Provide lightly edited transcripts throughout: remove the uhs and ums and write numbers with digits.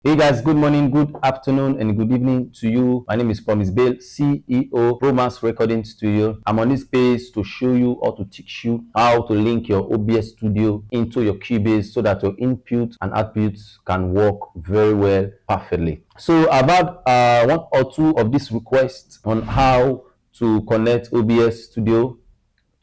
Hey guys, good morning, good afternoon, and good evening to you. My name is Promise Bale, CEO, Romance Recording Studio. I'm on this page to show you or to teach you how to link your OBS Studio into your Cubase so that your input and outputs can work very well, perfectly. So I've had one or two of these requests on how to connect OBS Studio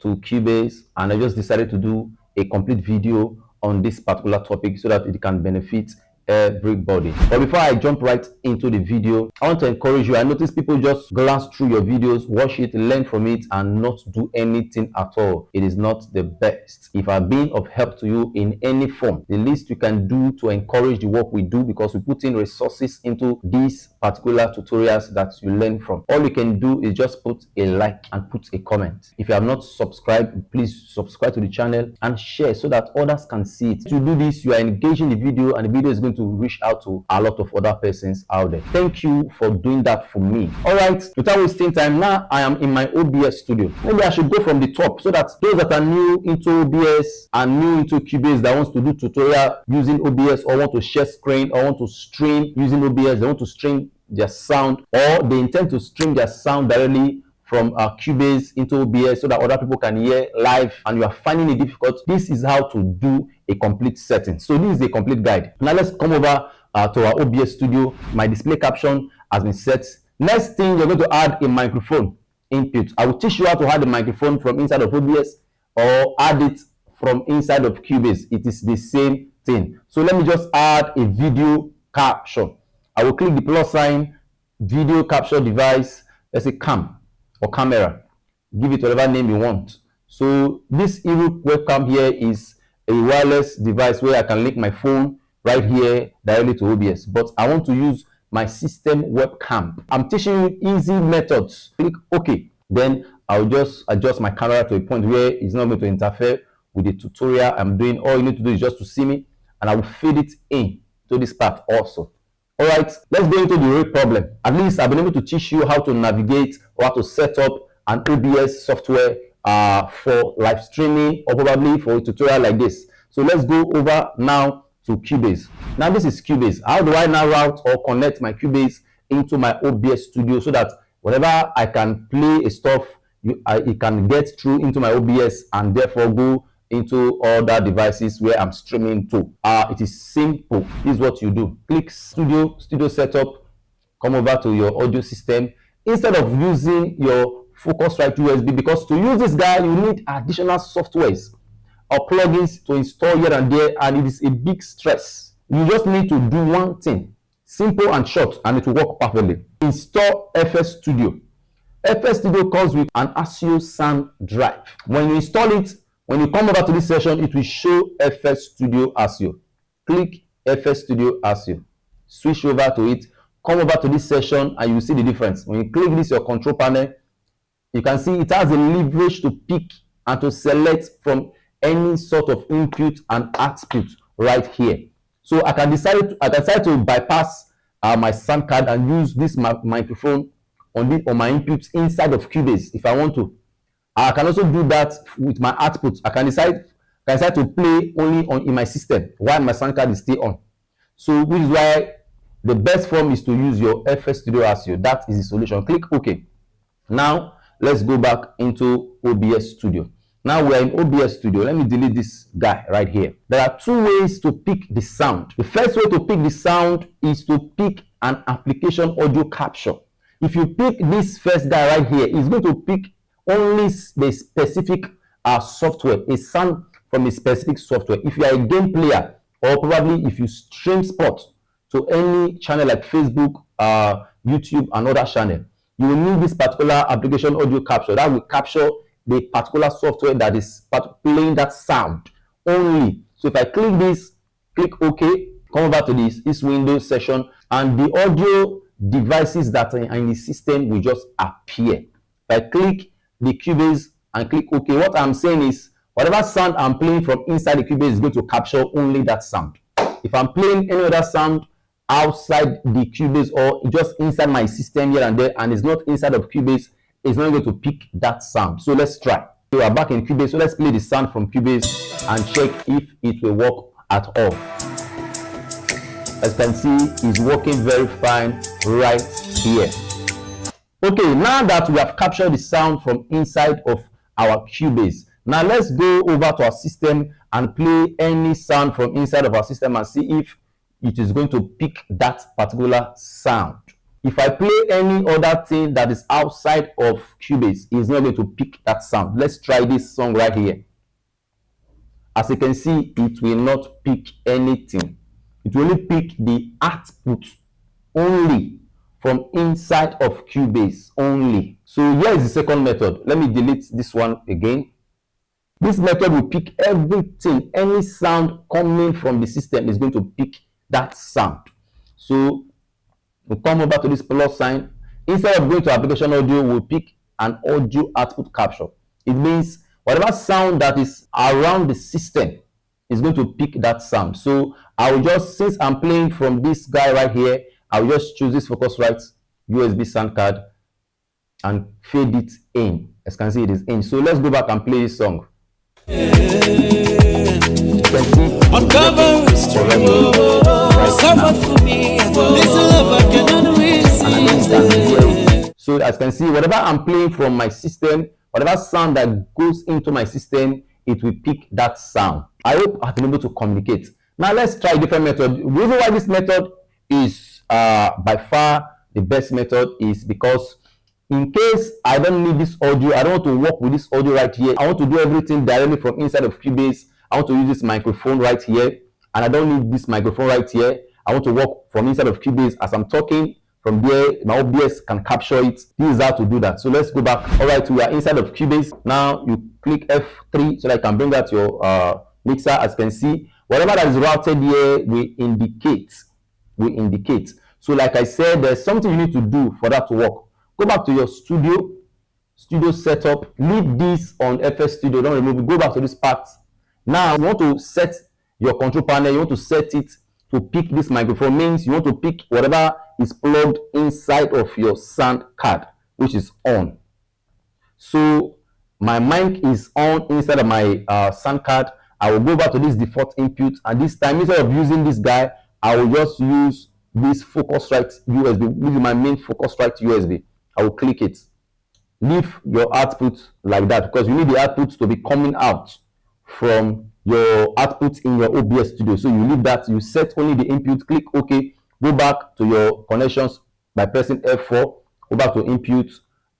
to Cubase, and I just decided to do a complete video on this particular topic so that it can benefit everybody. But before I jump right into the video, I want to encourage you. I notice people just glance through your videos, watch it, learn from it, and not do anything at all. It is not the best. If I've been of help to you in any form, the least you can do to encourage the work we do, because we put in resources into these particular tutorials that you learn from, all you can do is just put a like and put a comment. If you have not subscribed, please subscribe to the channel and share so that others can see it. To do this, you are engaging the video, and the video is going to reach out to a lot of other persons out there. Thank you for doing that for me. All right, without wasting time, now I am in my OBS studio. Maybe I should go from the top so that those that are new into OBS and new into Cubase, that wants to do tutorial using OBS, or want to share screen, or want to stream using OBS, they want to stream their sound, or they intend to stream their sound directly from Cubase into OBS so that other people can hear live, and you are finding it difficult, this is how to do a complete setting. So this is a complete guide. Now let's come over to our OBS studio. My display caption has been set. Next thing, you're going to add a microphone input. I will teach you how to add a microphone from inside of OBS or add it from inside of Cubase. It is the same thing. So let me just add a video caption. I will click the plus sign, video capture device, let's say cam or camera. Give it whatever name you want. So this webcam here is a wireless device where I can link my phone right here directly to OBS, but I want to use my system webcam. I'm teaching you easy methods. Click OK. Then I'll just adjust my camera to a point where it's not going to interfere with the tutorial I'm doing. All you need to do is just to see me, and I will feed it in to this part also. All right, let's go into the real problem. At least I've been able to teach you how to navigate or how to set up an OBS software for live streaming, or probably for a tutorial like this. So let's go over now to Cubase. Now this is Cubase. How do I now route or connect my Cubase into my OBS Studio so that whenever I can play a stuff, it can get through into my OBS and therefore go into other devices where I'm streaming to. It is simple. This is what you do. Click studio setup, come over to your audio system. Instead of using your Focusrite USB, because to use this guy you need additional softwares or plugins to install here and there, and it is a big stress. You just need to do one thing, simple and short, and it will work perfectly. Install FS Studio. FS Studio comes with an ASIO sound drive. When you install it, when you come over to this session, it will show FS Studio ASIO. Click FS Studio ASIO. Switch over to it. Come over to this session and you see the difference. When you click this, your control panel, you can see it has a leverage to pick and to select from any sort of input and output right here. So I can decide to bypass my sound card and use this microphone on my inputs inside of Cubase if I want to. I can also do that with my output. I can decide to play only in my system while my sound card is still on. So which is why the best form is to use your FS Studio ASIO. That is the solution. Click OK. Now let's go back into OBS Studio. Now we're in OBS Studio. Let me delete this guy right here. There are two ways to pick the sound. The first way to pick the sound is to pick an application audio capture. If you pick this first guy right here, it's going to pick only the specific software, a sound from a specific software. If you are a game player, or probably if you stream sport to any channel like Facebook, YouTube, and other channel, you will need this particular application audio capture that will capture the particular software that is playing that sound only. So if I click this, click OK, come over to this Windows session, and the audio devices that are in the system will just appear. If I click the Cubase and click OK, what I'm saying is whatever sound I'm playing from inside the Cubase is going to capture only that sound. If I'm playing any other sound outside the Cubase or just inside my system here and there, and it's not inside of Cubase, it's not going to pick that sound. So let's try. We are back in Cubase, so let's play the sound from Cubase and check if it will work at all. as you can see, is working very fine right here. Okay, now that we have captured the sound from inside of our Cubase, now let's go over to our system and play any sound from inside of our system and see if it is going to pick that particular sound. If I play any other thing that is outside of Cubase, it's not going to pick that sound. Let's try this song right here. As you can see, it will not pick anything. It will only pick the output only from inside of Cubase only. So here is the second method. Let me delete this one again. This method will pick everything, any sound coming from the system is going to pick that sound. So we'll come over to this plus sign. Instead of going to application audio, we'll pick an audio output capture. It means whatever sound that is around the system is going to pick that sound. So I will just, since I'm playing from this guy right here, I'll just choose this Focusrite USB sound card and fade it in. As you can see, it is in. So let's go back and play this song. You can see so as you can see, whatever I'm playing from my system, whatever sound that goes into my system, it will pick that sound. I hope I've been able to communicate. Now let's try a different method. The reason why this method is by far the best method is because in case I don't need this audio, I don't want to work with this audio right here. I want to do everything directly from inside of Cubase. I want to use this microphone right here, and I don't need this microphone right here. I want to work from inside of Cubase as I'm talking. From there, my OBS can capture it. This is how to do that. So let's go back. All right, we are inside of Cubase. Now you click F3 so that I can bring out your mixer. As you can see, whatever that is routed here will indicate. So like I said, there's something you need to do for that to work. Go back to your studio setup. Leave this on FS Studio. Don't remove it. Go back to this part. Now you want to set your control panel. You want to set it to pick this microphone. Means you want to pick whatever is plugged inside of your sound card, which is on. So my mic is on inside of my sound card. I will go back to this default input, and this time instead of using this guy, I will just use this Focusrite USB. This is my main Focusrite USB. I will click it. Leave your output like that because you need the output to be coming out from your output in your OBS Studio. So you leave that. You set only the input. Click OK. Go back to your connections by pressing F4. Go back to input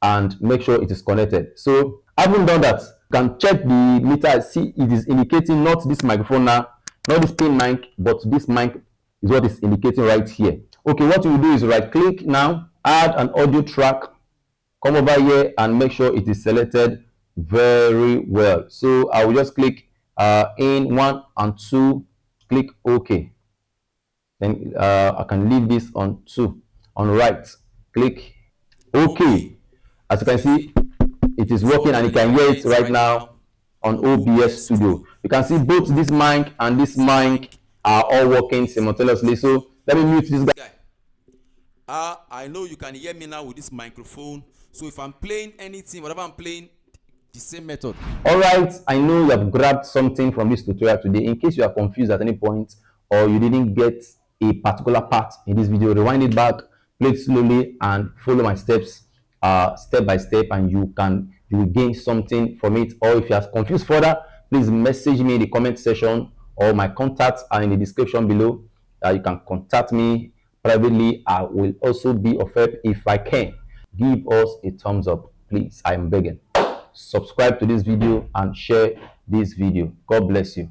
and make sure it is connected. So having done that, you can check the meter. See, it is indicating not this microphone now, not this pin mic, but this mic is what is indicating right here. Okay, what you will do is right click now, add an audio track, come over here and make sure it is selected very well. So I will just click in 1 and 2, click OK. Then I can leave this on 2, on right, click OK. As you can see, it is working and you can hear it right now on OBS Studio. You can see both this mic and this mic are all working simultaneously. So let me mute this guy. I know you can hear me now with this microphone. So if I'm playing anything, whatever I'm playing, the same method. All right, I know you have grabbed something from this tutorial today. In case you are confused at any point or you didn't get a particular part in this video, rewind it back, play it slowly and follow my steps step by step, and you will gain something from it. Or if you are confused further, please message me in the comment section, or my contacts are in the description below. You can contact me privately. I will also be of help if I can. Give us a thumbs up, please. I am begging. Subscribe to this video and share this video. God bless you.